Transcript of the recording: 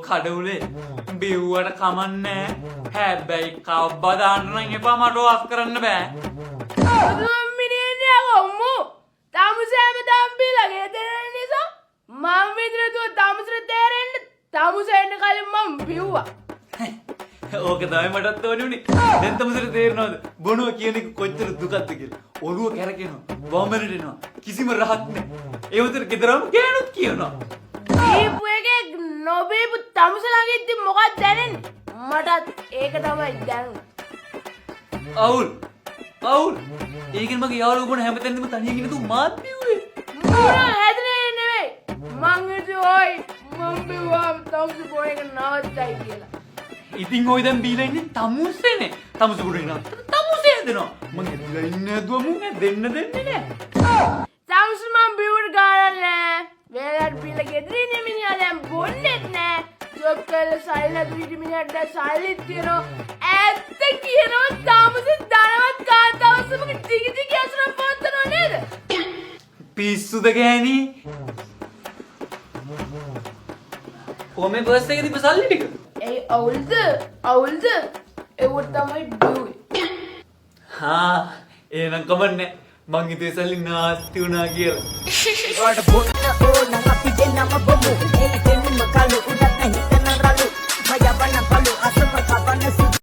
කඩවුලේ බිව්වට කමන්නේ හැබැයි කව්බ දාන්න නම් එපා මට ඔෆ් කරන්න බෑ දුම් මිනිහනේ අම්මු තාමුසෑම දම්බිලා ගෙදරන නිසා මම විතර දුව තාමුසට තේරෙන්න තාමුසෙන්න කලින් මම බිව්වා ඕක තමයි මටත් ඕනේ උනේ දැන් තමසට තේරෙනවද බොනවා කියන එක කොච්චර දුකක්ද කියලා ඔළුව කැරකෙනවා වමරට එනවා කිසිම රහක් නැහැ ඒ උතර ගෙදරම ගෑනුත් කියනවා දීපු එකේ නොබීපු තමුස ළඟ ඉද්දි මොකක්ද දැනෙන්නේ මටත් ඒක තමයි දැනුනේ අවුල් ඒකෙන් මගේ යාළුවෝ බොන හැමතැනම තනියම ඉන්න තු මාත් බිව්වේ මොනවා හැදෙන්නේ නෙවෙයි මං හිතුවයි මම බිව්වාම තමුස බොන එක නවත්තයි කියලා ඉතින් ඔය දැන් බීලා ඉන්නේ තමුසේනේ තමුස බොන එක තමුසේ දෙනවා මං හිතලා ඉන්නේ දුව මුන් දෙන්න දෙන්නේ නැහැ තමුස මම බිව්වට ගානක් නැහැ වේලට බීලා ගෙදරින් ඉන්න මිනිහා දැන් බොන්නෙත් නැහැ ජොබ් කරලා සල්ලි දුවිදි මිනිහට දැන් සල්ලිත් තියෙනවා ඇත්ත කියනවා තමුස ධනවත් කාන්තාවසමක ටික ඇසුරක් පවත්වනව නේද පිස්සුද ගෑණි කොහොමද බස් එකේ තිබ්බ සල්ලි ටික ඒ අවුල්ද ඒවට තමයි බිව්වේ හා එහෙනම් කමන්නේ මං හිතුවේ සල්ලි නාස්ති වුණා කියලා Ora, boa, oh, na rapidez, na mabomo, ele tem uma calo,